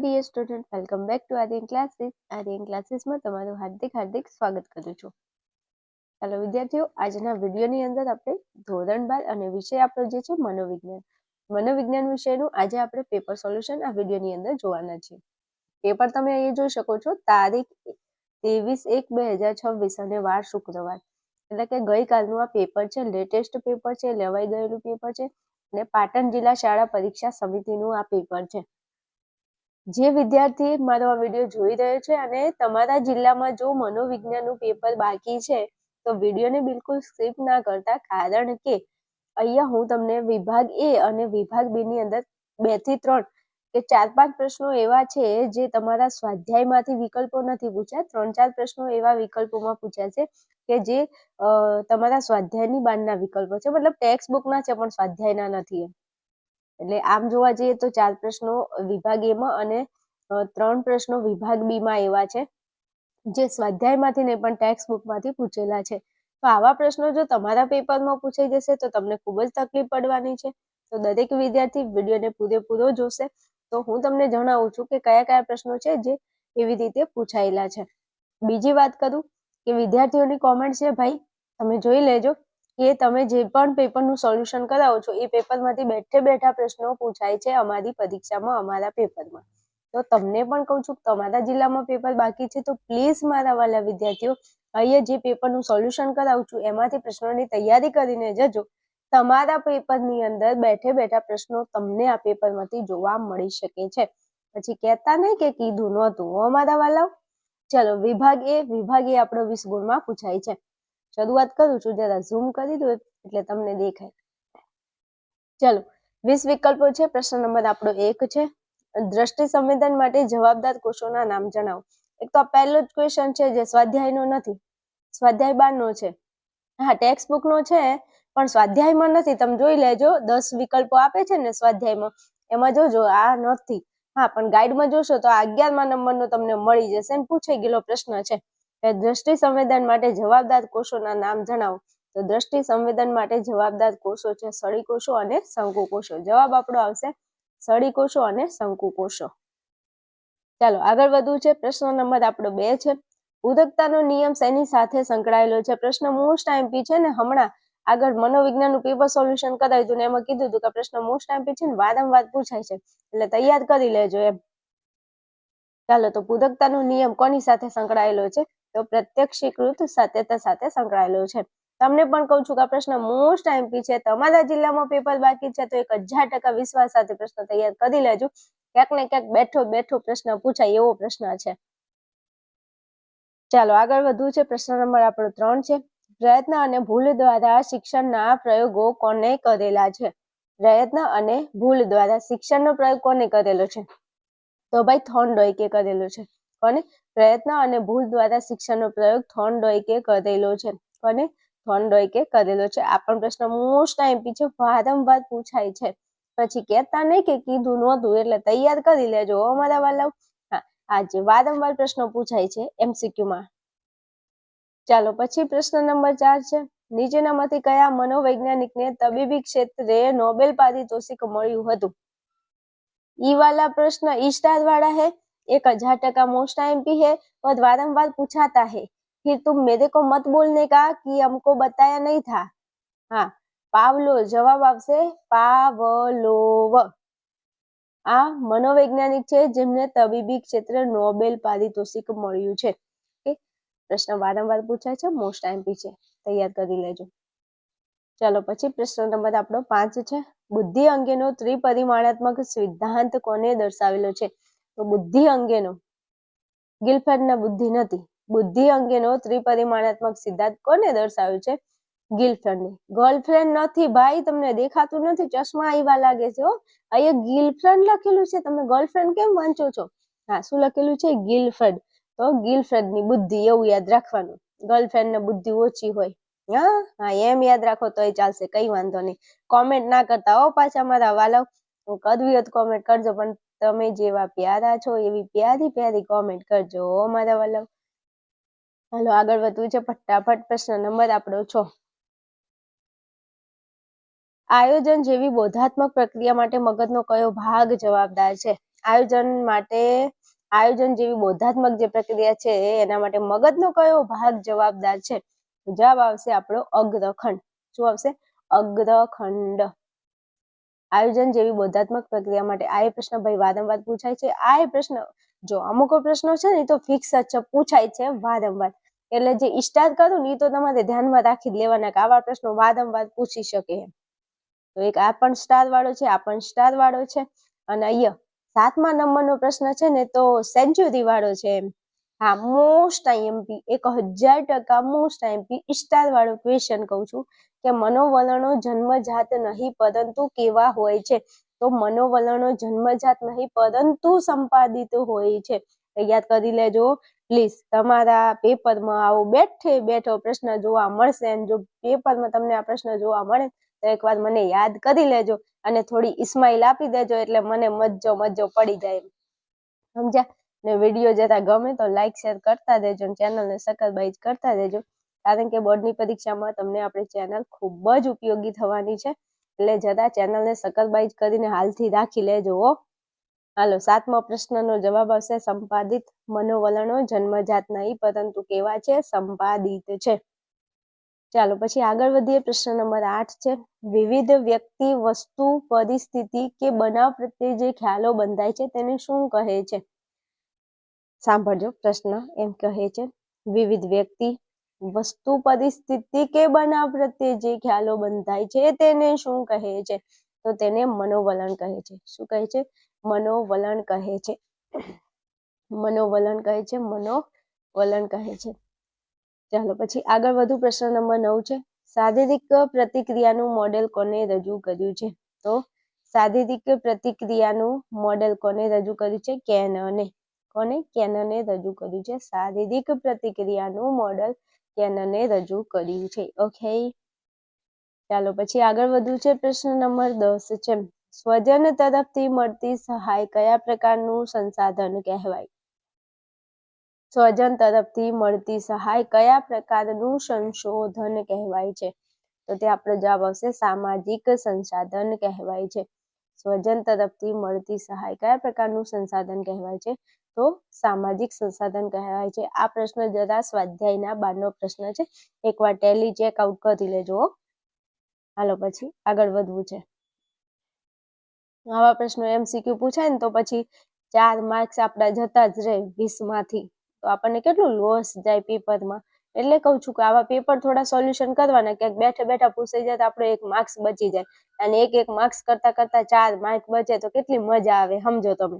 Dear student, welcome back to Aryan classes. Aryan ક્લાસીસમાં તમારું હાર્દિક સ્વાગત કરું છું. ચાલો વિદ્યાર્થીઓ, આજના વિડીયોની અંદર આપણે ધોરણ 12 અને વિષય આપણો જે છે મનોવિજ્ઞાન વિષયનું આજે આપણે પેપર સોલ્યુશન આ વિડીયોની અંદર જોવાના છીએ. પેપર તમે અહીંયા જોઈ શકો છો, તારીખ 23/1/2026 અને વાર શુક્રવાર, એટલે કે ગઈકાલનું આ પેપર છે. લેટેસ્ટ પેપર છે, લેવાઈ ગયેલું પેપર છે અને પાટણ જિલ્લા શાળા પરીક્ષા સમિતિનું આ પેપર છે. જે વિદ્યાર્થી મારો આ વિડીયો જોઈ રહ્યો છે અને તમારા જિલ્લામાં જો મનોવિજ્ઞાનનું પેપર બાકી છે તો વિડીયોને બિલકુલ સ્કીપ ના કરતા, કારણ કે અહીંયા હું તમને વિભાગ એ અને વિભાગ બી ની અંદર 2 થી 3 કે 4-5 પ્રશ્નો એવા છે જે તમારા સ્વાધ્યાયમાંથી વિકલ્પો નથી પૂછ્યા, 3-4 પ્રશ્નો એવા વિકલ્પોમાં પૂછ્યા છે કે જે તમારા સ્વાધ્યાયની બહારના વિકલ્પો છે, મતલબ ટેક્સ્ટ બુકના છે પણ સ્વાધ્યાયના નથી. એટલે આમ જોવા જઈએ તો 4 પ્રશ્નો વિભાગ એમાં અને 3 પ્રશ્નો વિભાગ બીમાં એવા છે જે સ્વાધ્યાયમાંથી નહીં પણ ટેક્સ્ટ બુકમાંથી પૂછેલા છે. તો આવા પ્રશ્નો જો તમારા પેપરમાં પૂછાઈ જશે તો તમને ખૂબ જ તકલીફ પડવાની છે. તો દરેક વિદ્યાર્થી વિડીયોને પૂરેપૂરો જોશે તો હું તમને જણાવું છું કે કયા કયા પ્રશ્નો છે જે એવી રીતે પૂછાયેલા છે. બીજી વાત કરું કે વિદ્યાર્થીઓની કોમેન્ટ છે, ભાઈ તમે જોઈ લેજો કે તમે જે પણ પેપરનું સોલ્યુશન કરાવો છો એ પેપરમાંથી બેઠા પ્રશ્નો પૂછાય છે અમારી પરીક્ષામાં, અમારા પેપરમાં. તો તમને પણ કહું છું, તમારા જિલ્લામાં પેપર બાકી છે તો પ્લીઝ મારા વાલા વિદ્યાર્થીઓ, અહીંયા જે પેપરનું સોલ્યુશન કરાવું છું એમાંથી પ્રશ્નોની તૈયારી કરીને જજો. તમારા પેપરની અંદર બેઠા પ્રશ્નો તમને આ પેપરમાંથી જોવા મળી શકે છે. પછી કહેતા નહીં કે કીધું નહોતું અમારા વાલાઓ. ચલો વિભાગ એ આપણો 20 ગુણમાં પૂછાય છે. શરૂઆત કરું છું, જરા ઝૂમ કરી દો એટલે તમને દેખાય. ચલો 20 વિકલ્પો છે. પ્રશ્ન નંબર આપણો 1 છે, દ્રષ્ટિ સંવેદન માટે જવાબદાર કોષોના નામ જણાવો. એક તો પહેલો જ ક્વેશ્ચન છે જે સ્વાધ્યાયનો નથી, સ્વાધ્યાય 12 નો છે. હા, ટેક્સ્ટ બુક નો છે પણ સ્વાધ્યાયમાં નથી. તમે જોઈ લેજો, 10 વિકલ્પો આપે છે ને સ્વાધ્યાયમાં, એમાં જોજો આ નથી. હા, પણ ગાઈડમાં જોશો તો આ 11મા નંબરનો તમને મળી જશે અને પૂછાઈ ગયેલો પ્રશ્ન છે. દ્રષ્ટિ સંવેદન માટે જવાબદાર કોષોના નામ જણાવો. તો દ્રષ્ટિ સંવેદન માટે જવાબદાર કોષો છે સળી કોષો અને શંકુ કોષો. જવાબ આપણો આવશે સળી કોષો અને શંકુ કોષો. ચાલો આગળ વધવું છે. પ્રશ્ન નંબર આપણો 2 છે, ઉદકતાનો નિયમ શેની સાથે સંકળાયેલો છે. પ્રશ્ન મોસ્ટ આઈએમપી છે ને, હમણાં આગળ મનોવિજ્ઞાનનું પેપર સોલ્યુશન કરાવ્યું હતું ને એમાં કીધું હતું કે પ્રશ્ન મોસ્ટ આઈએમપી છે ને, વારંવાર પૂછાય છે એટલે તૈયાર કરી લેજો એમ. ચાલો, તો ઉદકતાનો નિયમ કોની સાથે સંકળાયેલો છે? તો પ્રત્યક્ષીકૃત સાત્યતા સાથે સંકળાયેલો છે. તમને પણ કહું છું કે આ પ્રશ્ન મોસ્ટ આઈએમપી છે. તમારા જિલ્લામાં પેપર બાકી છે તો 1000% વિશ્વાસ સાથે પ્રશ્ન તૈયાર કરી લેજો. ક્યાંક ને ક્યાંક બેઠો પ્રશ્ન પૂછાય એવો પ્રશ્ન છે. ચાલો આગળ વધવું છે. પ્રશ્ન નંબર આપણો 3 છે, પ્રયત્ન અને ભૂલ દ્વારા શિક્ષણના પ્રયોગો કોને કરેલા છે. પ્રયત્ન અને ભૂલ દ્વારા શિક્ષણનો પ્રયોગ કોને કરેલો છે? તો ભાઈ થોર્નડાયકે કરેલો છે. કોને? પ્રયત્ન અને ભૂલ દ્વારા શિક્ષણનો પ્રયોગ થોર્નડાયકે કરેલો છે. કોને? થોર્નડાયકે કરેલો છે. આ પણ પ્રશ્ન મોસ્ટ આઈએમપી છે, વારંવાર પૂછાય છે. પછી કહેતા નહીં કે કીધું નહોતું એટલે તૈયાર કરી લેજો અમારા વાલાઓ. હા, આજે વારંવાર પ્રશ્નો પૂછાય છે MCQ માં. ચાલો પછી પ્રશ્ન નંબર 4 છે, નીચેનામાંથી કયા મનોવૈજ્ઞાનિકને તબીબી ક્ષેત્રે નોબેલ પારિતોષિક મળ્યું હતું? ई वाला प्रश्न ई स्टार वाला है, 1000% मोस्ट आईएमपी है और वारंवार पूछाता है. फिर तुम मेरे को मत बोलने का कि हमको बताया नहीं था. हाँ, पावलो जवाब આવશે પાવલોવ. આ મનોવૈજ્ઞાનિક છે જેમને તબીબી ક્ષેત્રે નોબેલ પારિતોષિક મળ્યું છે. પ્રશ્ન વારંવાર પૂછાય છે, મોસ્ટ આઈએમપી છે, તૈયાર કરી લેજો. ચાલો પછી પ્રશ્ન નંબર આપણો 5 છે, બુદ્ધિ અંગેનો ત્રિપરિમાણાત્મક સિદ્ધાંત કોને દર્શાવેલો છે? તો બુદ્ધિ અંગેનો, ગિલફર્ડના બુદ્ધિ નથી, બુદ્ધિ અંગેનો ત્રિપરિમાણાત્મક સિદ્ધાંત કોને દર્શાવ્યો છે? ગિલફર્ડને. ગર્લફ્રેન્ડ નથી ભાઈ, તમને દેખાતું નથી, ચશ્મા આવ્યા લાગે છે. અહીંયા ગિલફ્રેન્ડ લખેલું છે, તમે ગર્લફ્રેન્ડ કેમ વાંચો છો? હા, શું લખેલું છે? ગિલફર્ડ. તો ગિલફર્ડની બુદ્ધિ એવું યાદ રાખવાનું. ગર્લફ્રેન્ડને બુદ્ધિ ઓછી હોય. હા, એમ યાદ રાખો તોય ચાલશે, કઈ વાંધો નહીં. કોમેન્ટ ના કરતા હો પાછા મારા વાલાઓ. કરવી હોય તો કોમેન્ટ કરજો, પણ તમે જેવા પ્યારા છો એવી પ્યારી કોમેન્ટ કરજો મારા વાલાઓ. હાલો આગળ વધવું છે ફટાફટ. પ્રશ્ન નંબર આપણો 6, આયોજન જેવી બોધાત્મક પ્રક્રિયા માટે મગજનો કયો ભાગ જવાબદાર છે? આયોજન જેવી બોધાત્મક જે પ્રક્રિયા છે એના માટે મગજનો કયો ભાગ જવાબદાર છે? જવાબ આવશે આપણો અગ્રખંડ. શું આવશે? અગ્રખંડ. આયોજન જેવી બોધાત્મક પ્રક્રિયા માટે આ પ્રશ્ન ભાઈ વારંવાર પૂછાય છે. આ પ્રશ્ન જો અમુક પ્રશ્નો છે ને તો ફિક્સ જ પૂછાય છે વારંવાર, એટલે જે સ્ટાર્ટ કરું ને તો તમારે ધ્યાનમાં રાખી લેવાના કે આવા પ્રશ્નો વારંવાર પૂછી શકે. તો એક આ પણ સ્ટાર વાળો છે, આ પણ સ્ટાર વાળો છે, અને અહીંયા 7મા નંબરનો પ્રશ્ન છે ને તો સેન્ચુરી વાળો છે. હા, most IMP 1000% most IMP star વાળો ક્વેશ્ચન કહું છું કે મનોવલણો જન્મજાત નહીં પરંતુ કેવા હોય છે? તો મનોવલણો જન્મજાત નહીં પરંતુ સંપાદિત હોય છે. યાદ કરી લેજો પ્લીઝ. તમારા પેપરમાં આવો બેઠો પ્રશ્ન જોવા મળશે, અને જો પેપરમાં તમને આ પ્રશ્ન જોવા મળે તો એકવાર મને યાદ કરી લેજો અને થોડી ઇસ્માઇલ આપી દેજો, એટલે મને મજો પડી જાય. સમજ્યા? ને વિડીયો જરા ગમે તો લાઈક શેર કરતા દેજો, અને ચેનલને સબસ્ક્રાઇબ કરતા દેજો, કારણ કે બોર્ડની પરીક્ષામાં તમને આપણી ચેનલ ખૂબ જ ઉપયોગી થવાની છે. એટલે જરા ચેનલને સબસ્ક્રાઇબ કરીને હાલથી રાખી લેજો. હાલો, 7મા પ્રશ્નનો જવાબ આવશે સંપાદિત. મનોવલણો જન્મજાત નહીં પરંતુ કેવા છે? સંપાદિત છે. ચાલો પછી આગળ વધીએ. પ્રશ્ન નંબર 8 છે. વિવિધ વ્યક્તિ, વસ્તુ, પરિસ્થિતિ કે બનાવ પ્રત્યે જે ખ્યાલો બંધાય છે તેને શું કહે છે? સાંભળજો, પ્રશ્ન એમ કહે છે વિવિધ વ્યક્તિ, વસ્તુ, પરિસ્થિતિ કે બનાવ પ્રત્યે જે ખ્યાલો બંધાય છે તેને શું કહે છે? તો તેને મનોવલણ કહે છે. શું કહે છે? મનોવલણ કહે છે. મનોવલણ કહે છે. મનોવલણ કહે છે. ચાલો પછી આગળ વધુ. પ્રશ્ન નંબર 9 છે. શારીરિક પ્રતિક્રિયાનું મોડેલ કોને રજૂ કર્યું છે? તો શારીરિક પ્રતિક્રિયાનું મોડેલ કોને રજૂ કર્યું છે? કેનને. કોને? કેનને રજૂ કર્યું છે. શારીરિક પ્રતિક્રિયાનું મોડેલ કેનને રજૂ કર્યું છે. ઓકે, ચાલો પછી આગળ વધુ છે. પ્રશ્ન નંબર 10 છે. સ્વજન તરફથી મળતી સહાય કયા પ્રકારનું સંસાધન કહેવાય? સ્વજન તરફથી મળતી સહાય કયા પ્રકારનું સંશોધન કહેવાય છે? તો તે આપણો જવાબ આવશે સામાજિક સંસાધન કહેવાય છે. સ્વજન તરફથી મળતી સહાય કયા પ્રકારનું સંસાધન કહેવાય છે? તો સામાજિક સંસાધન કહેવાય છે. આ પ્રશ્ન જરા સ્વાધ્યાયના 12નો પ્રશ્ન છે. એકવાર ટેલી ચેક આઉટ કરી લેજો. હાલો પછી આગળ વધવું છે. આવા પ્રશ્નો MCQ પૂછાય ને તો પછી 4 માર્ક્સ આપણા જતા જ રહે 20માંથી. તો આપણને કેટલું લોસ જાય પેપરમાં. એટલે કહું છું કે આવા પેપર થોડા સોલ્યુશન કરવાના, ક્યાંક બેઠા પૂછાઈ જાય તો આપણો 1 માર્ક્સ બચી જાય, અને એક માર્ક્સ કરતા 4 માર્ક બચે તો કેટલી મજા આવે, સમજો તમે.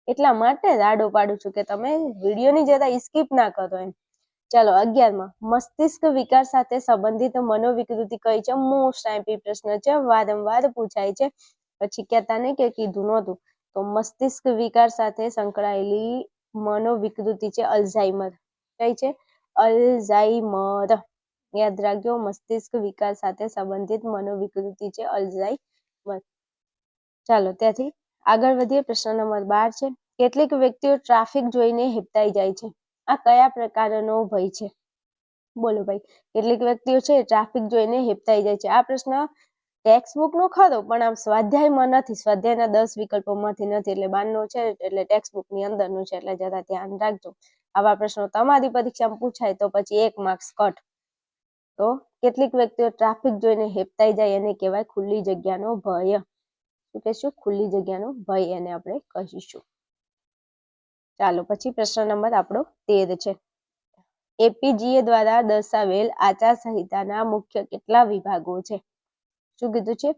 એટલા માટે રાડો પાડું છું કે તમે વિડીયોની જરા સ્કીપ ના કરો એમ. ચાલો 11માં મસ્તિષ્ક વિકાર સાથે સંબંધિત મનોવિકૃતિ કઈ છે? મોસ્ટ આઈએમપી પ્રશ્ન છે, વારંવાર પૂછાય છે. પછી કહેતા નહીં કે કીધું નહોતું. તો મસ્તિષ્ક વિકાર સાથે સંકળાયેલી મનોવિકૃતિ છે અલ્ઝાઇમર. કઈ છે? અલ્ઝાઇમર. યાદ રાખજો, મસ્તિષ્ક વિકાર સાથે સંબંધિત મનોવિકૃતિ છે અલ્ઝાઇમર. ચાલો ત્યાંથી આગળ વધીએ. પ્રશ્ન નંબર 12 છે. કેટલીક વ્યક્તિઓ ટ્રાફિક જોઈને હેબતાઈ જાય છે. આ કયા પ્રકારનો ભય છે? બોલો ભાઈ. કેટલીક વ્યક્તિઓ છે ટ્રાફિક જોઈને હેબતાઈ જાય છે. આ પ્રશ્ન ટેક્સ્ટબુક નો ખરો, પણ આમ સ્વાધ્યાયમાં નથી. સ્વાધ્યાયના 10 વિકલ્પોમાંથી નથી, એટલે 12નો છે, એટલે ટેક્સ્ટબુક ની અંદરનું છે, એટલે જરા ધ્યાન રાખજો. આવા પ્રશ્નો તમારી પરીક્ષામાં પૂછાય તો પછી 1 માર્ક્સ કટ. તો કેટલીક વ્યક્તિઓ ટ્રાફિક જોઈને હેબતાઈ જાય એને કહેવાય ખુલ્લી જગ્યાનો ભય. શું કહીશું? ખુલ્લી જગ્યાનો ભય એને આપણે કહીશું. ચાલો પછી પ્રશ્ન નંબર આપણો 13 છે. એપીજીએ દ્વારા દર્શાવેલ આચારસંહિતાના મુખ્ય કેટલા વિભાગો છે? શું કીધું છે?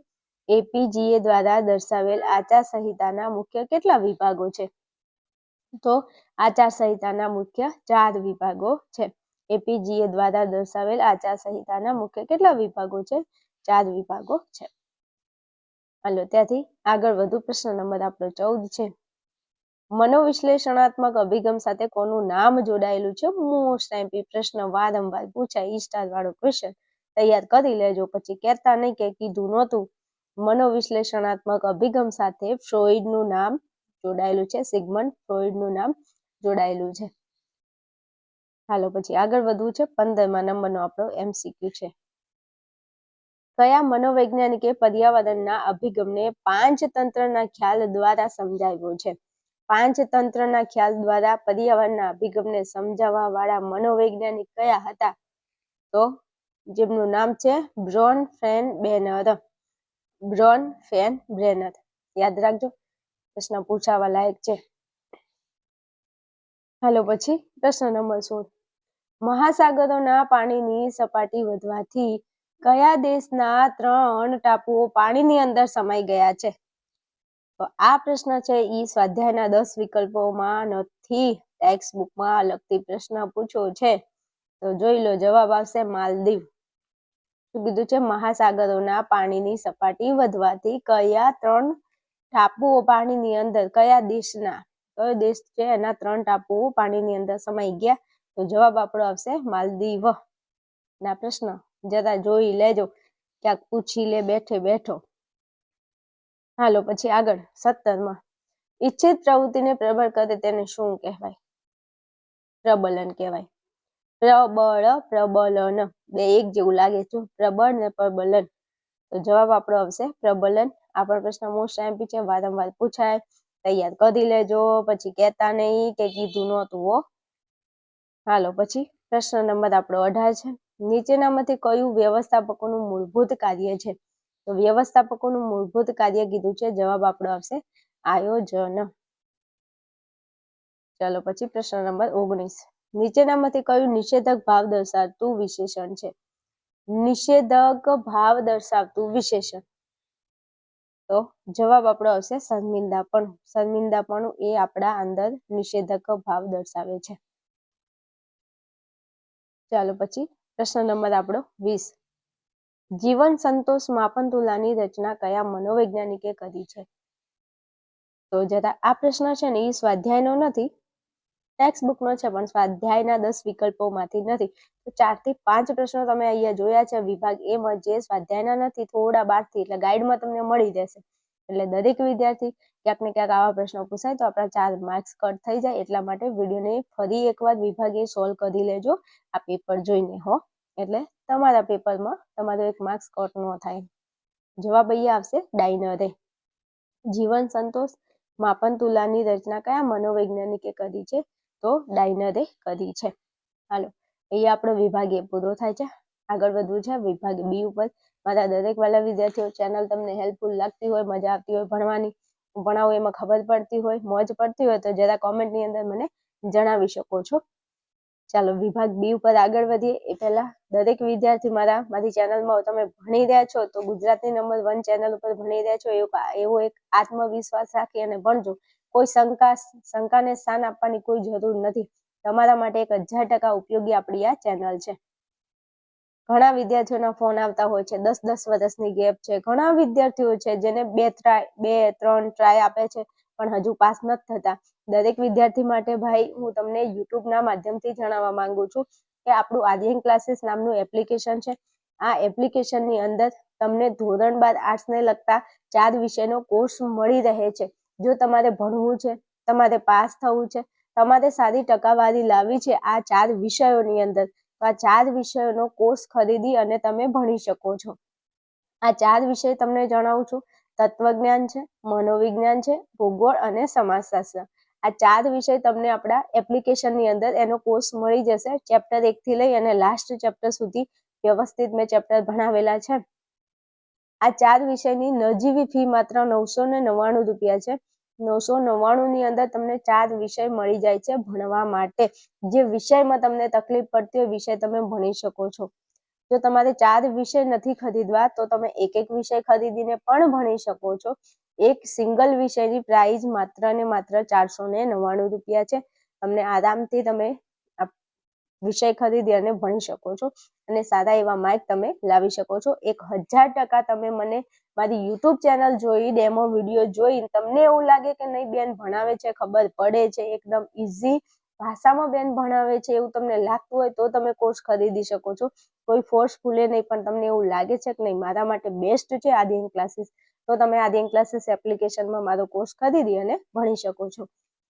એપીજીએ દ્વારા દર્શાવેલ આચારસંહિતાના મુખ્ય કેટલા વિભાગો છે? તો આચારસંહિતાના મુખ્ય 4 વિભાગો છે. એપીજીએ દ્વારા દર્શાવેલ આચારસંહિતાના મુખ્ય કેટલા વિભાગો છે? 4 વિભાગો છે. હાલો ત્યાંથી આગળ વધુ. પ્રશ્ન નંબર આપણો 14 છે. મનોવિશ્લેષણાત્મક અભિગમ સાથે કોનું નામ જોડાયેલું છે? મોસ્ટ આઈએમપી પ્રશ્ન, વારંવાર પૂછાય, સ્ટાર વાળો ક્વેશ્ચન. તૈયાર કરી લેજો, પછી કહેતા નહીં કે કીધું નહોતું. મનોવિશ્લેષણાત્મક અભિગમ સાથે ફ્રોઈડનું નામ જોડાયેલું છે. સિગમન્ડ ફ્રોઈડનું નામ જોડાયેલું છે. હાલો પછી આગળ વધવું છે. 15મા નંબરનો આપણો MCQ છે. કયા મનોવૈજ્ઞાનિકે પર્યાવરણના અભિગમને 5 તંત્રના ખ્યાલ દ્વારા સમજાવ્યો છે? પાંચતંત્રના ખ્યાલ દ્વારા પર્યાવરણના અભિગમને સમજાવવા વાળા મનોવૈજ્ઞાનિક કયા હતા? તો જેમનું નામ છે બ્રોનફેનબ્રેનર. બ્રોનફેનબ્રેનર યાદ રાખજો, પ્રશ્ન પૂછાવા લાયક છે. હાલો પછી પ્રશ્ન નંબર 16. મહાસાગરોના પાણીની સપાટી વધવાથી કયા દેશના 3 ટાપુઓ પાણીની અંદર સમાઈ ગયા છે? તો આ પ્રશ્ન છે ઈ સ્વાધ્યાયના 10 વિકલ્પોમાં નથી, ટેક્સ્ટ બુકમાં અલગથી પ્રશ્ન પૂછ્યો છે. તો જોઈ લો, જવાબ આવશે માલદીવ. શું કીધું છે? મહાસાગરોના પાણીની સપાટી વધવાથી કયા 3 ટાપુઓ પાણીની અંદર, કયા દેશના, કયો દેશ છે એના 3 ટાપુઓ પાણીની અંદર સમાઈ ગયા? તો જવાબ આપણો આવશે માલદીવ. ના પ્રશ્ન જરા જોઈ લેજો, ક્યાંક પૂછી લે બેઠે બેઠો. હાલો પછી આગળ 17માં. ઈચ્છિત પ્રવૃત્તિને પ્રબળ કરે તેને શું કહેવાય? પ્રબલન કહેવાય. પ્રબળ, પ્રબલન બે એક જેવું લાગે છે, પ્રબળ ને પ્રબલન. તો જવાબ આપણો આવશે પ્રબલન. આ પણ પ્રશ્ન મોસ્ટ એમપી છે, વારંવાર પૂછાય, તૈયાર કરી લેજો, પછી કહેતા નહીં કે કીધું નહોતું હો. હાલો પછી પ્રશ્ન નંબર આપણો 18 છે. નીચેનામાંથી કયું વ્યવસ્થાપકોનું મૂળભૂત કાર્ય છે? તો વ્યવસ્થાપકોનું મૂળભૂત કાર્ય કીધું છે, જવાબ આપણો આવશે આયોજન. ચાલો પછી પ્રશ્ન નંબર 19. નીચેનામાંથી કયું નિષેધક ભાવ દર્શાવતું વિશેષણ છે? નિષેધક ભાવ દર્શાવતું વિશેષણ. તો જવાબ આપણો આવશે શર્મિંદાપણું. શર્મિંદાપણું એ આપણા અંદર નિષેધક ભાવ દર્શાવે છે. ચાલો પછી પ્રશ્ન નંબર આપણો 20. જીવન સંતોષ માપન તુલાની રચના કયા મનોવૈજ્ઞાનિકે કરી છે? તો જરા આ પ્રશ્ન છે ને એ સ્વાધ્યાયનો નથી, ટેક્સ્ટ બુકનો છે, પણ સ્વાધ્યાયના 10 વિકલ્પોમાંથી નથી. તો 4 થી 5 પ્રશ્નો તમે અહીંયા જોયા છે વિભાગ એમાં, જે સ્વાધ્યાયના નથી, થોડા બહારથી, એટલે ગાઈડમાં તમને મળી રહેશે. એટલે દરેક વિદ્યાર્થી ક્યાંક ને ક્યાંક આવા પ્રશ્નો પૂછાય તો આપણા 4 માર્ક્સ કટ થઈ જાય. એટલા માટે વિડીયોને ફરી એકવાર વિભાગે સોલ્વ કરી લેજો આ પેપર જોઈને હો, એટલે તમારા પેપરમાં તમારો 1 માર્ક્સ કટ ન થાય. જવાબ અહીંયા આવશે ડાયનરે. જીવન સંતોષ માપન તુલાની રચના કયા મનોવૈજ્ઞાનિકે કરી છે? તો ડાયનરે કરી છે. હાલો અહીંયા આપણો વિભાગ એ પૂરો થાય છે. આગળ વધવું છે વિભાગ બી ઉપર. મારા દરેક વાલા વિદ્યાર્થીઓ, ચેનલ તમને હેલ્પફુલ લાગતી હોય, મજા આવતી હોય ભણવાની, ભણાવું એમાં ખબર પડતી હોય, મોજ પડતી હોય, તો જરા કોમેન્ટની અંદર મને જણાવી શકો છો. ચાલો વિભાગ બી ઉપર આગળ વધીએ એ પહેલા દરેક વિદ્યાર્થી મારી ચેનલમાં તમે ભણી રહ્યા છો તો ગુજરાતી નંબર 1 ચેનલ ઉપર ભણી રહ્યા છો એવો એક આત્મવિશ્વાસ રાખી અને ભણજો. કોઈ શંકાને સ્થાન આપવાની કોઈ જરૂર નથી. તમારા માટે 1000% ઉપયોગી આપણી આ ચેનલ છે. ઘણા વિદ્યાર્થીઓના ફોન આવતા હોય છે, 10-10 વર્ષની ગેપ છે. ઘણા વિદ્યાર્થીઓ છે જેને 2-3 ટ્રાય આપે છે પણ હજુ પાસ નથી થતા. દરેક વિદ્યાર્થી માટે ભાઈ હું તમને યુટ્યુબના માધ્યમથી જણાવવા માંગુ છું કે આપણું આર્યન ક્લાસીસ નામનું એપ્લિકેશન છે. આ એપ્લિકેશનની અંદર તમને ધોરણ 12 આર્ટ્સને લગતા 4 વિષયનો કોર્સ મળી રહે છે. જો તમારે ભણવું છે, તમારે પાસ થવું છે, તમારે સારી ટકાવારી લાવવી છે આ 4 વિષયોની અંદર, તો આ 4 વિષયોનો કોર્સ ખરીદી અને તમે ભણી શકો છો. આ 4 વિષય તમને જણાવું છું. તત્વજ્ઞાન છે, મનોવિજ્ઞાન છે, ભૂગોળ અને સમાજશાસ્ત્ર. આ 4 વિષય તમને આપણા એપ્લિકેશનની અંદર એનો કોર્સ મળી જશે. ચેપ્ટર 1 થી લઈ અને લાસ્ટ ચેપ્ટર સુધી વ્યવસ્થિત મેં ચેપ્ટર ભણાવેલા છે. આ 4 વિષયની નજીવી ફી માત્ર 999 રૂપિયા છે. 999 ની અંદર તમને 4 વિષય મળી જાય છે ભણવા માટે. જે વિષયમાં તમને તકલીફ પડતી હોય વિષય તમે ભણી શકો છો. જો તમારે 4 વિષય નથી ખરીદવા તો તમે એક વિષય ખરીદીને પણ ભણી શકો છો. એક સિંગલ વિષયની પ્રાઇસ માત્ર ને માત્ર 499 રૂપિયા છે. તમને આરામથી તમે વિષય ખરીદી અને ભણી શકો છો અને સારા એવા માર્ક તમે લાવી શકો છો. 1000% તમે મને મારી યુટ્યુબ ચેનલ જોઈ, ડેમો વિડીયો જોઈ તમને એવું લાગે કે નહીં બેન ભણાવે છે, ખબર પડે છે, એકદમ ઇઝી ભાષામાં બેન ભણાવે છે એવું તમને લાગતું હોય તો તમે કોર્સ ખરીદી શકો છો. કોઈ ફોર્સફુલી નહીં, પણ તમને એવું લાગે છે કે નહીં મારા માટે બેસ્ટ છે આર્યન ક્લાસીસ, તો તમે આર્યન ક્લાસીસ એપ્લિકેશનમાં મારો કોર્સ ખરીદી અને ભણી શકો છો.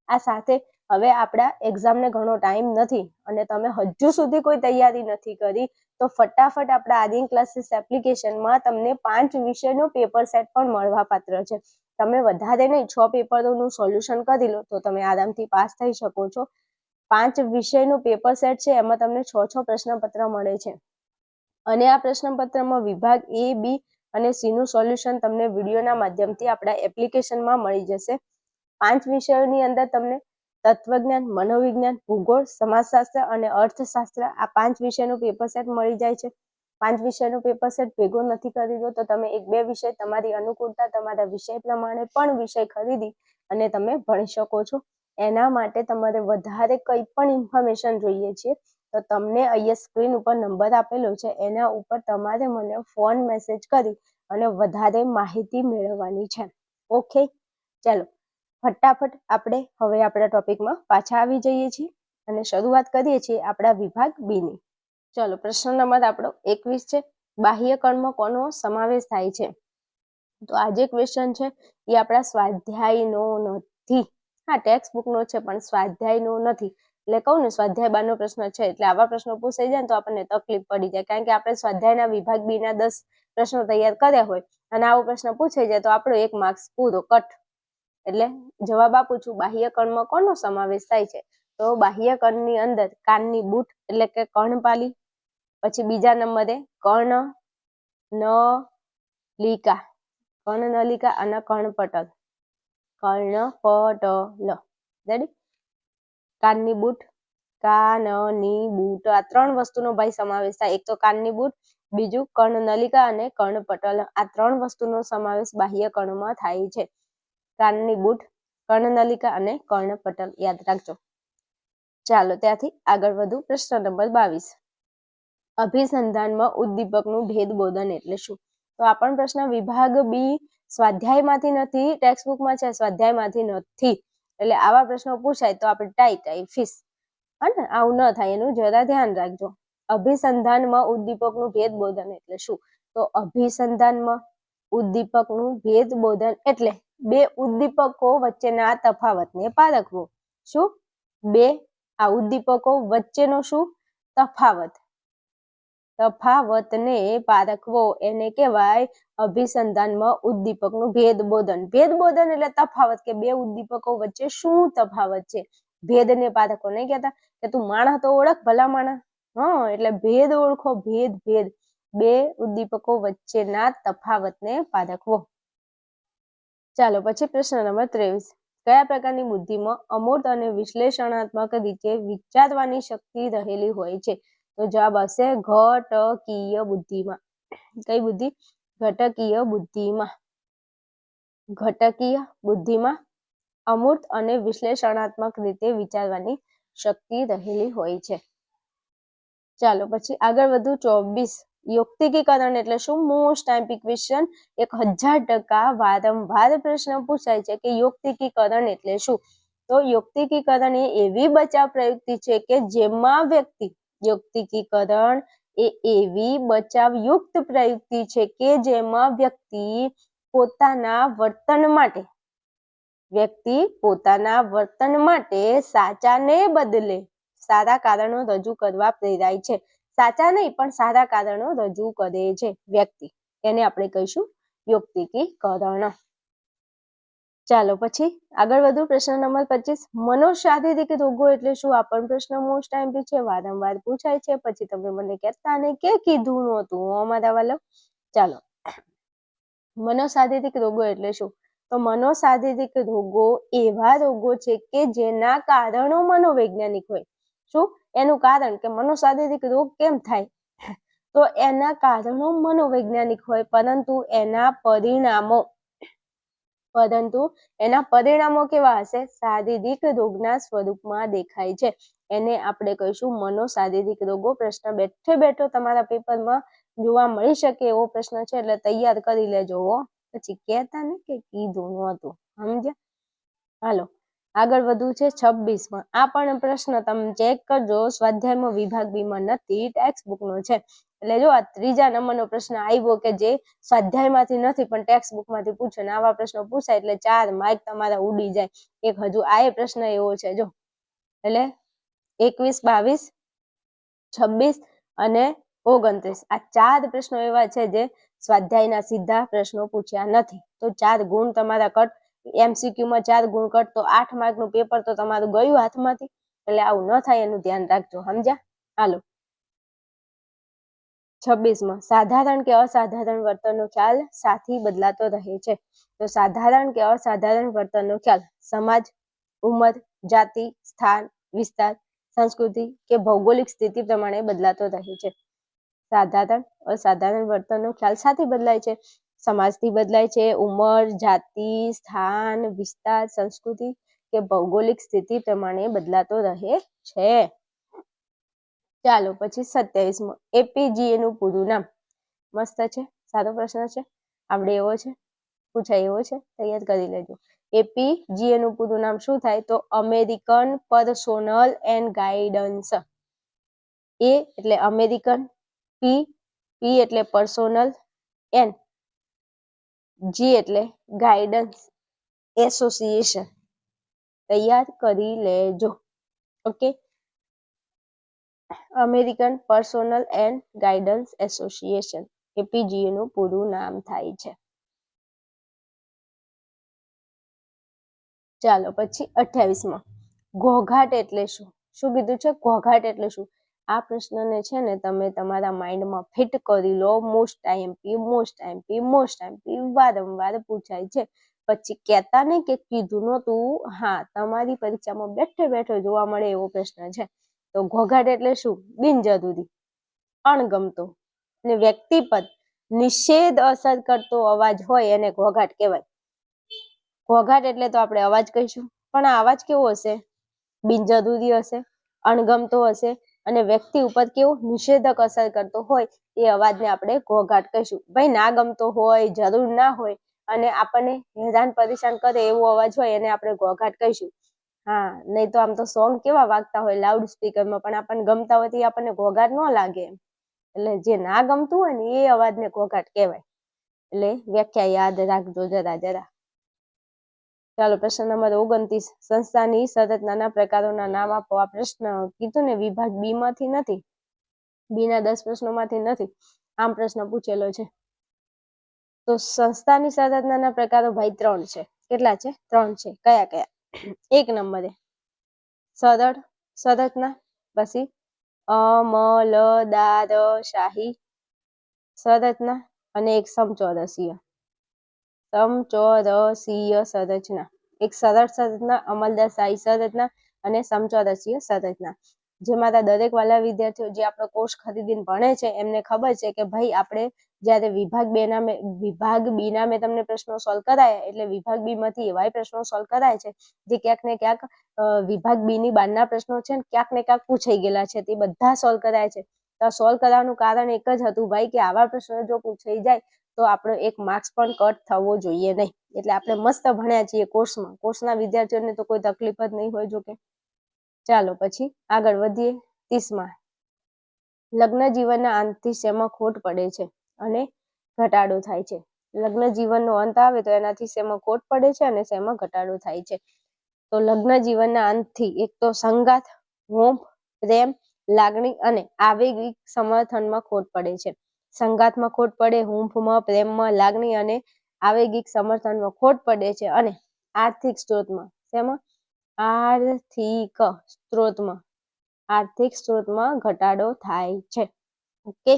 આ સાથે હવે આપણા એક્ઝામને ઘણો ટાઈમ નથી અને તમે હજુ સુધી કોઈ તૈયારી નથી કરી તો ફટાફટ આપણા આદિન ક્લાસીસ એપ્લિકેશનમાં તમને 5 વિષયનો પેપર સેટ પણ મળવાપાત્ર છે. તમે વધારે નહીં 6 પેપરોનું સોલ્યુશન કરી લો તો તમે આરામથી પાસ થઈ શકો છો. 5 વિષયનું પેપર સેટ છે, એમાં તમને 6 પ્રશ્નપત્ર મળે છે અને આ પ્રશ્નપત્રમાં વિભાગ A, B અને C નું સોલ્યુશન તમને વિડીયોના માધ્યમથી આપણા એપ્લિકેશનમાં મળી જશે. 5 વિષયોની અંદર તમને તત્વજ્ઞાન, મનોવિજ્ઞાન, ભૂગોળ, સમાજશાસ્ત્ર અને અર્થશાસ્ત્ર આ 5 વિષયનું પેપર સેટ મળી જાય છે. 5 વિષયનું પેપર સેટ ભેગો નથી કરી દો તો તમે 1-2 વિષય તમારી અનુકૂળતા, તમારા વિષય પ્રમાણે પણ વિષય ખરીદી અને તમે ભણી શકો છો. એના માટે તમારે વધારે કંઈ પણ ઇન્ફોર્મેશન જોઈએ છે તો તમને અહીંયા સ્ક્રીન ઉપર નંબર આપેલો છે, એના ઉપર તમારે મને ફોન મેસેજ કરી અને વધારે માહિતી મેળવવાની છે. ઓકે, ચાલો ફટાફટ આપણે હવે આપણા ટોપિકમાં પાછા આવી જઈએ છીએ અને શરૂઆત કરીએ છીએ આપણા વિભાગ બી ની. ચલો, પ્રશ્ન નંબર આપણો 21 છે. બાહ્યકણમાં કોનો સમાવેશ થાય છે? તો આ જે ક્વેશ્ચન છે એ આપણા સ્વાધ્યાયનો નથી. હા, ટેક્સ્ટ બુકનો છે પણ સ્વાધ્યાયનો નથી. એટલે કહું ને, સ્વાધ્યાય 12નો પ્રશ્ન છે એટલે આવા પ્રશ્નો પૂછાઈ જાય ને તો આપણને તકલીફ પડી જાય, કારણ કે આપણે સ્વાધ્યાયના વિભાગ બી ના 10 પ્રશ્નો તૈયાર કર્યા હોય અને આવો પ્રશ્ન પૂછાઈ જાય તો આપણો 1 માર્ક્સ પૂરો કટ. એટલે જવાબ આપું છું, બાહ્યકણમાં કોનો સમાવેશ થાય છે? તો બાહ્યકણની અંદર કાનની બૂટ એટલે કે કર્ણપાલી, પછી બીજા નંબરે કર્ણનલિકા, કર્ણનલિકા અને કર્ણપટલ. કર્ણપટલ, રેડી? કાનની બૂટ, કાનની બૂટ, આ 3 વસ્તુનો ભાઈ સમાવેશ થાય. એક તો કાનની બૂટ, બીજું કર્ણનલિકા અને કર્ણપટલ. આ 3 વસ્તુનો સમાવેશ બાહ્યકણમાં થાય છે. કાનની બૂટ, કર્ણનલિકા અને કર્ણપટલ યાદ રાખજો. ચાલો ત્યાંથી આગળ વધુ. પ્રશ્ન નંબર 22. અભિસંધાનમાં ઉદ્દીપકનું ભેદબોધન એટલે શું? તો આ પણ પ્રશ્ન વિભાગ બી સ્વાધ્યાયમાંથી નથી, ટેક્સ્ટ બુકમાં છે, સ્વાધ્યાયમાંથી નથી. એટલે આવા પ્રશ્નો પૂછાય તો આપણે ટાઈ ફીસ, હા, આવું ન થાય એનું જરા ધ્યાન રાખજો. અભિસંધાનમાં ઉદ્દીપકનું ભેદબોધન એટલે શું? તો અભિસંધાનમાં ઉદ્દીપકનું ભેદબોધન એટલે 2 ઉદ્દીપકો વચ્ચેના તફાવતને પારખવો. શું? 2 આ ઉદ્દીપકો વચ્ચેનો શું તફાવત? તફાવતને પારખવો એને કહેવાય અભિસંધાનમાં ઉદ્દીપકનું ભેદબોધન. ભેદબોધન એટલે તફાવત, કે 2 ઉદ્દીપકો વચ્ચે શું તફાવત છે. ભેદને પારખવો નહીં કહેતા કે તું માણસ તો ઓળખ, ભલા માણસ. હા, એટલે ભેદ ઓળખો, ભેદ. 2 ઉદ્દીપકો વચ્ચેના તફાવતને પારખવો. ચાલો પછી પ્રશ્ન નંબર 23. કયા પ્રકારની બુદ્ધિમાં અમૂર્ત અને વિશ્લેષણાત્મક રીતે વિચારવાની શક્તિ રહેલી હોય છે? તો જવાબ હશે ઘટકીય બુદ્ધિમાં. કઈ બુદ્ધિ? ઘટકીય બુદ્ધિમાં. ઘટકીય બુદ્ધિમાં અમૂર્ત અને વિશ્લેષણાત્મક રીતે વિચારવાની શક્તિ રહેલી હોય છે. ચાલો પછી આગળ વધુ. 24. યુક્તિકીકરણ એટલે શું? મોસ્ટ આઈમ્પી ક્વેશ્ચન, 1000% વારંવાર પ્રશ્ન પૂછાય છે કે યુક્તિકીકરણ એટલે શું? તો યુક્તિકીકરણ એ એવી બચાવ પ્રયુક્તિ છે કે જેમાં વ્યક્તિ, યુક્તિકીકરણ એ એવી બચાવયુક્ત પ્રયુક્તિ છે કે જેમાં વ્યક્તિ પોતાના વર્તન માટે સાચાને બદલે સારા કારણો રજૂ કરવા પ્રેરાય છે. સાચા નહીં પણ સારા કારણો રજૂ કરે છે વ્યક્તિ, એને આપણે કહીશું યુક્તિકીકરણ. ચાલો પછી આગળ વધુ. પ્રશ્ન નંબર 25. મનોશારીરિક રોગો એટલે શું? આ પણ પ્રશ્ન મોસ્ટ આઈમ્પી છે, વારંવાર પૂછાય છે. પછી તમે મને કહેતા નહીં કે કીધું નહોતું અમારા વાલો. ચાલો, મનોશારીરિક રોગો એટલે શું? તો મનોશારીરિક રોગો એવા રોગો છે કે જેના કારણો મનોવૈજ્ઞાનિક હોય. શું એનું કારણ? કે મનોશારીરિક રોગ કેમ થાય? તો એના કારણો મનોવૈજ્ઞાનિક હોય, પરંતુ એના પરિણામો કેવા હશે? શારીરિક રોગના સ્વરૂપમાં દેખાય છે. એને આપણે કહીશું મનોશારીરિક રોગો. પ્રશ્ન બેઠો તમારા પેપરમાં જોવા મળી શકે એવો પ્રશ્ન છે, એટલે તૈયાર કરી લેજો. પછી કહેતા ને કે કીધું નહોતું. સમજ્યા? હાલો આગળ વધુ છે. 26માં આ પણ પ્રશ્ન તમે ચેક કરજો, સ્વાધ્યાયમાં વિભાગ બી માં નથી, ટેક્સ્ટ બુકનો છે. એટલે જો આ ત્રીજા નંબરનો પ્રશ્ન આવ્યો કે જે સ્વાધ્યાયમાંથી નથી પણ ટેક્સ્ટ બુકમાંથી પૂછે ને આવા પ્રશ્નો પૂછાય એટલે 4 માર્ક તમારા ઉડી જાય. એક હજુ આ પ્રશ્ન એવો છે જો, એટલે 21, 22, 26 અને 29 આ 4 પ્રશ્નો એવા છે જે સ્વાધ્યાયના સીધા પ્રશ્નો પૂછ્યા નથી. તો 4 ગુણ તમારા કટ. MCQ માં 4 ગુણ કટ તો 8 માર્કનું પેપર તો તમારું ગયું હાથમાંથી. એટલે આવું ન થાય એનું ધ્યાન રાખજો. સમજ્યા? હાલો 26માં સાધારણ કે અસાધારણ વર્તનનો ખ્યાલ સાથી બદલાતો રહે છે. તો સાધારણ કે અસાધારણ વર્તનનો ખ્યાલ સમાજ, ઉંમર, જાતિ, સ્થાન, વિસ્તાર, સંસ્કૃતિ કે ભૌગોલિક સ્થિતિ પ્રમાણે બદલાતો રહે છે. સાધારણ અસાધારણ વર્તનનો ખ્યાલ સાથી બદલાય છે, સમાજથી બદલાય છે, ઉંમર, જાતિ, સ્થાન, વિસ્તાર, સંસ્કૃતિ કે ભૌગોલિક સ્થિતિ પ્રમાણે બદલાતો રહે છે. ચાલો પછી 27માં APGA નું પૂરું નામ. મસ્ત છે, સારો પ્રશ્ન છે, આપણે એવો છે, પૂછાય એવો છે, તૈયાર કરી લેજો. APGA નું પૂરું નામ શું થાય? તો American personal and guidance. A એટલે અમેરિકન, P એટલે પર્સોનલ, N G એટલે ગાઈડન્સ એસોસિએશન. તૈયાર કરી લેજો. Okay, American personal and guidance association APGA નું પૂરું નામ થાય છે. ચાલો પછી 28માં ઘોઘાટ એટલે શું? શું કીધું છે? ઘોઘાટ એટલે શું? આ પ્રશ્નને છે ને તમે તમારા માઇન્ડમાં ફિટ કરી લો. મોસ્ટ ટાઈમ વારંવાર પૂછાય છે. પછી કહેતા નહીં કે કીધું નહોતું. હા, તમારી પરીક્ષામાં બેઠે જોવા મળે એવો પ્રશ્ન છે. તો ઘોઘાટ એટલે શું? બિનજરૂરી, અણગમતો અને વ્યક્તિપદ નિષેધ અસર કરતો અવાજ હોય એને ઘોઘાટ કહેવાય. ઘોઘાટ એટલે તો આપણે અવાજ કહીશું, પણ આ અવાજ કેવો હશે? બિનજરૂરી હશે, અણગમતો હશે અને વ્યક્તિ ઉપર કેવો નિષેધક અસર કરતો હોય એ અવાજને આપણે ઘોઘાટ કહીશું. ભાઈ ના ગમતો હોય, જરૂર ના હોય અને આપણને હેરાન પરેશાન કરે એવો અવાજ હોય એને આપણે ઘોઘાટ કહીશું. હા, નહીં તો આમ તો સોંગ કેવા વાગતા હોય લાઉડ સ્પીકરમાં, પણ આપણને ગમતા હોય તો આપણને ઘોઘાટ ન લાગે. એટલે જે ના ગમતું હોય ને એ અવાજને ઘોઘાટ કહેવાય. એટલે વ્યાખ્યા યાદ રાખજો જરા. ચાલો પ્રશ્ન નંબર 29 સંસ્થાની સંરચનાના પ્રકારોના નામ આપો. આ પ્રશ્ન કીધું ને વિભાગ બી માંથી નથી, બી ના 10 પ્રશ્નોમાંથી નથી, આમ પ્રશ્ન પૂછેલો છે. તો સંસ્થાની સંરચનાના પ્રકારો ભાઈ 3 છે. કેટલા છે? 3 છે. કયા? 1 નંબરે સરળ સંરચના, પછી અમલદારશાહી સંરચના અને એક સમચોરસીય સંરચના. એક સરળ સંરચના, અમલદારશાહી સંરચના અને સમચોરસીય સંરચના. જે મારા દરેક વાલા વિદ્યાર્થીઓ જે આપણો કોર્સ ખરીદીને ભણે છે એમને ખબર છે કે ભાઈ આપણે જ્યારે વિભાગ બી ના મેં તમને પ્રશ્નો સોલ્વ કરાયા, એટલે વિભાગ બી માંથી એવાય પ્રશ્નો સોલ્વ કરાય છે જે ક્યાંક ને ક્યાંક વિભાગ બી ની બહારના પ્રશ્નો છે ને ક્યાંક ને ક્યાંક પૂછાઈ ગયેલા છે, તે બધા સોલ્વ કરાય છે. તો સોલ્વ કરવાનું કારણ એક જ હતું ભાઈ કે આવા પ્રશ્નો જો પૂછાઈ જાય તો આપણો એક માર્ક્સ પણ કટ થવો જોઈએ નહીં. એટલે આપણે મસ્ત ભણ્યા છીએ કોર્સના વિદ્યાર્થીઓને તો કોઈ તકલીફ જ નહીં હોય. જોકે ચાલો પછી આગળ વધીએ. 30માં લગ્ન જીવનના અંતથી શેમાં ખોટ પડે છે અને ઘટાડો થાય છે? લગ્ન જીવનનો અંત આવે તો એનાથી શેમાં ખોટ પડે છે અને શેમાં ઘટાડો થાય છે? તો લગ્ન જીવનના અંતથી એક તો સંગાત, હોંફ, પ્રેમ, લાગણી અને આવેગિક સમર્થનમાં ખોટ પડે છે. સંગાતમાં ખોટ પડે, હૂંફમાં, પ્રેમમાં, લાગણી અને આવેગિક સમર્થનમાં ખોટ પડે છે અને આર્થિક સ્ત્રોતમાં, શેમાં? આર્થિક સ્ત્રોતમાં ઘટાડો થાય છે. ઓકે,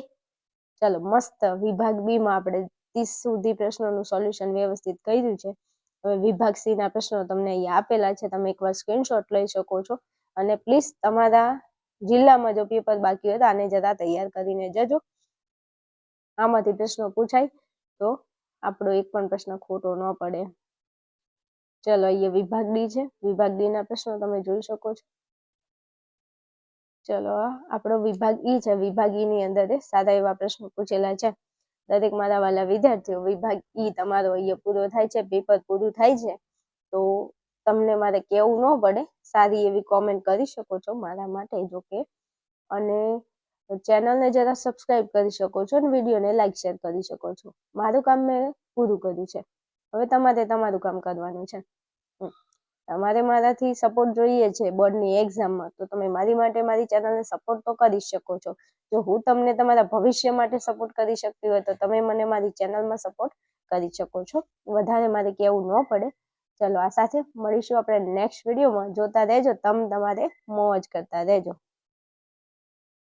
ચાલો મસ્ત. વિભાગ બી માં આપણે 30 સુધી પ્રશ્નોનું સોલ્યુશન વ્યવસ્થિત કર્યું છે. હવે વિભાગ સી ના પ્રશ્નો તમને અહીંયા આપેલા છે, તમે એકવાર સ્ક્રીનશોટ લઈ શકો છો અને પ્લીઝ તમારા જિલ્લામાં જો પેપર બાકી હોય તો આને જરા તૈયાર કરીને જજો. આમાંથી પ્રશ્નો પૂછાય તો આપણો એક પણ પ્રશ્ન ખોટો ન પડે. ચલો અહીંયા વિભાગ ડી છે. વિભાગ ડી ના પ્રશ્નો તમે જોઈ શકો છો. ચલો આપણો વિભાગ ઈ છે. વિભાગ ઈ ની અંદર સારા એવા પ્રશ્નો પૂછેલા છે. દરેક મારા વાલા વિદ્યાર્થીઓ વિભાગ ઈ તમારો અહીંયા પૂરો થાય છે, પેપર પૂરું થાય છે તો તમને મારે કેવું ન પડે, સારી એવી કોમેન્ટ કરી શકો છો મારા માટે. જોકે અને તો ચેનલને જરા સબસ્ક્રાઇબ કરી શકો છો અને વિડીયોને લાઈક શેર કરી શકો છો. મારું કામ મેં પૂરું કર્યું છે. હવે તમારે તમારું કામ કરવાનું છે. તમારે મારાથી સપોર્ટ જોઈએ છે બોર્ડની એક્ઝામમાં, તો તમે મારી માટે મારી ચેનલને સપોર્ટ તો કરી શકો છો. જો હું તમને તમારા ભવિષ્ય માટે સપોર્ટ કરી શકતી હોય તો તમે મને મારી ચેનલમાં સપોર્ટ કરી શકો છો. વધારે મારે કહેવું ન પડે. ચલો, આ સાથે મળીશું આપણે નેક્સ્ટ વિડીયોમાં. જોતા રહેજો, તમારે મોજ કરતા રહેજો.